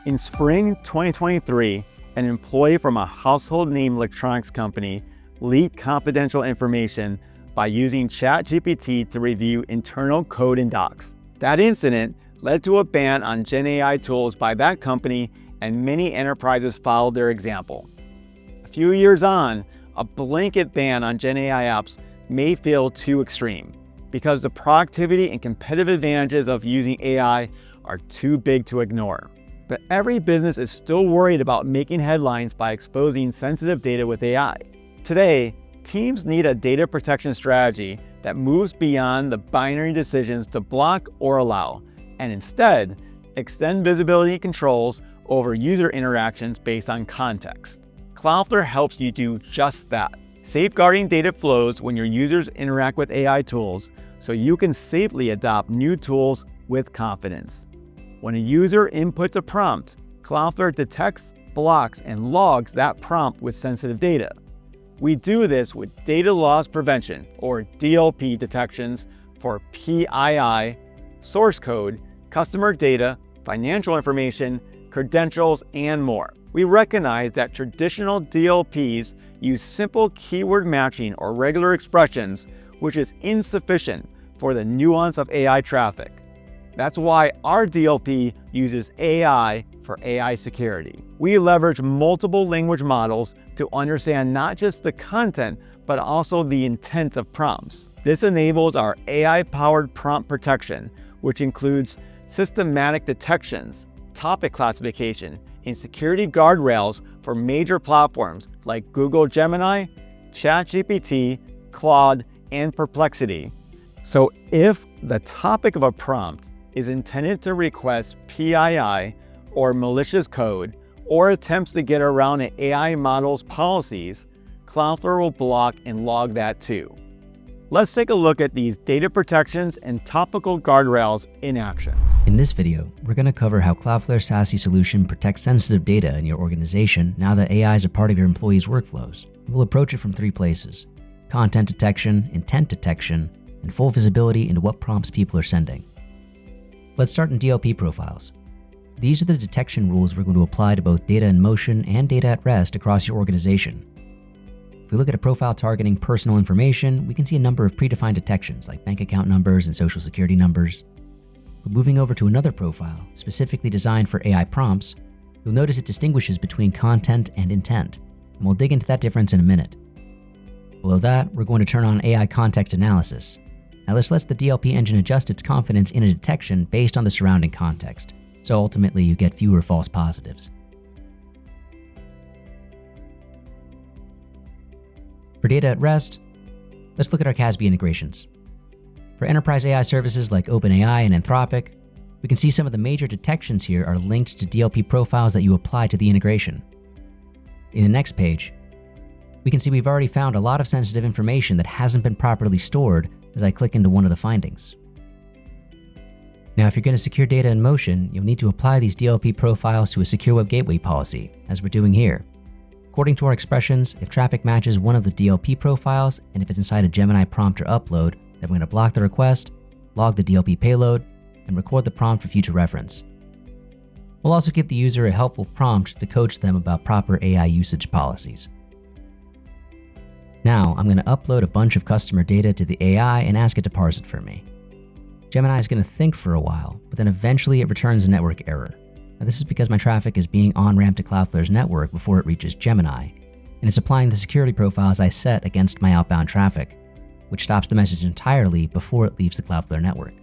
In spring 2023, an employee from a household name electronics company leaked confidential information by using ChatGPT to review internal code and docs. That incident led to a ban on Gen AI tools by that company, and many enterprises followed their example. A few years on, a blanket ban on Gen AI apps may feel too extreme because the productivity and competitive advantages of using AI are too big to ignore. But every business is still worried about making headlines by exposing sensitive data with AI. Today, teams need a data protection strategy that moves beyond the binary decisions to block or allow, and instead extend visibility controls over user interactions based on context. Cloudflare helps you do just that, safeguarding data flows when your users interact with AI tools so you can safely adopt new tools with confidence. When a user inputs a prompt, Cloudflare detects, blocks, and logs that prompt with sensitive data. We do this with data loss prevention, or DLP detections, for PII, source code, customer data, financial information, credentials, and more. We recognize that traditional DLPs use simple keyword matching or regular expressions, which is insufficient for the nuance of AI traffic. That's why our DLP uses AI for AI security. We leverage multiple language models to understand not just the content, but also the intent of prompts. This enables our AI-powered prompt protection, which includes systematic detections, topic classification, and security guardrails for major platforms like Google Gemini, ChatGPT, Claude, and Perplexity. So if the topic of a prompt is intended to request PII or malicious code, or attempts to get around an AI model's policies, Cloudflare will block and log that too. Let's take a look at these data protections and topical guardrails in action. In this video, we're going to cover how Cloudflare SASE solution protects sensitive data in your organization now that AI is a part of your employees' workflows. We'll approach it from 3 places: content detection, intent detection, and full visibility into what prompts people are sending. Let's start in DLP profiles. These are the detection rules we're going to apply to both data in motion and data at rest across your organization. If we look at a profile targeting personal information, we can see a number of predefined detections like bank account numbers and social security numbers. But moving over to another profile, specifically designed for AI prompts, you'll notice it distinguishes between content and intent, and we'll dig into that difference in a minute. Below that, we're going to turn on AI context analysis. Now this lets the DLP engine adjust its confidence in a detection based on the surrounding context, so ultimately you get fewer false positives. For data at rest, let's look at our CASB integrations. For enterprise AI services like OpenAI and Anthropic, we can see some of the major detections here are linked to DLP profiles that you apply to the integration. In the next page, we can see we've already found a lot of sensitive information that hasn't been properly stored as I click into one of the findings. Now, if you're going to secure data in motion, you'll need to apply these DLP profiles to a secure web gateway policy, as we're doing here. According to our expressions, if traffic matches one of the DLP profiles, and if it's inside a Gemini prompt or upload, then we're going to block the request, log the DLP payload, and record the prompt for future reference. We'll also give the user a helpful prompt to coach them about proper AI usage policies. Now, I'm going to upload a bunch of customer data to the AI and ask it to parse it for me. Gemini is going to think for a while, but then eventually it returns a network error. Now, this is because my traffic is being on-ramped to Cloudflare's network before it reaches Gemini, and it's applying the security profiles I set against my outbound traffic, which stops the message entirely before it leaves the Cloudflare network.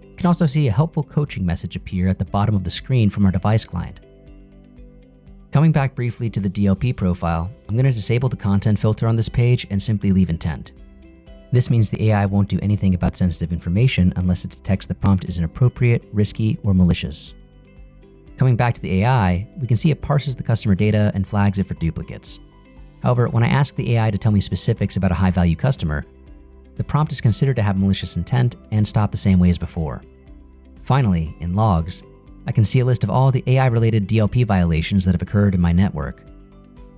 You can also see a helpful coaching message appear at the bottom of the screen from our device client. Coming back briefly to the DLP profile, I'm going to disable the content filter on this page and simply leave intent. This means the AI won't do anything about sensitive information unless it detects the prompt is inappropriate, risky, or malicious. Coming back to the AI, we can see it parses the customer data and flags it for duplicates. However, when I ask the AI to tell me specifics about a high-value customer, the prompt is considered to have malicious intent and stop the same way as before. Finally, in logs, I can see a list of all the AI-related DLP violations that have occurred in my network.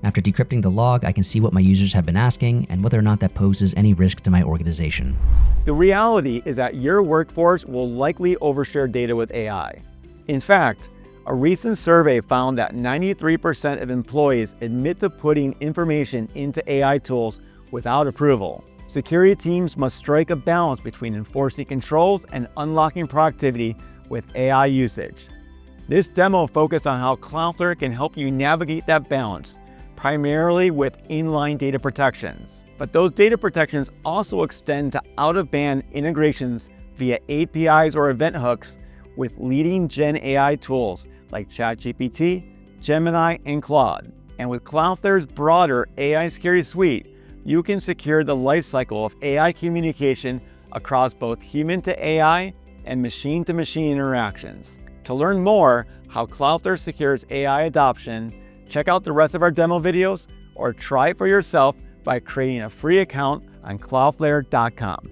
After decrypting the log, I can see what my users have been asking and whether or not that poses any risk to my organization. The reality is that your workforce will likely overshare data with AI. In fact, A recent survey found that 93% of employees admit to putting information into AI tools without approval. Security teams must strike a balance between enforcing controls and unlocking productivity with AI usage. This demo focused on how Cloudflare can help you navigate that balance, primarily with inline data protections. But those data protections also extend to out-of-band integrations via APIs or event hooks with leading Gen AI tools like ChatGPT, Gemini, and Claude. And with Cloudflare's broader AI security suite, you can secure the lifecycle of AI communication across both human-to-AI and machine-to-machine interactions. To learn more how Cloudflare secures AI adoption, check out the rest of our demo videos or try it for yourself by creating a free account on Cloudflare.com.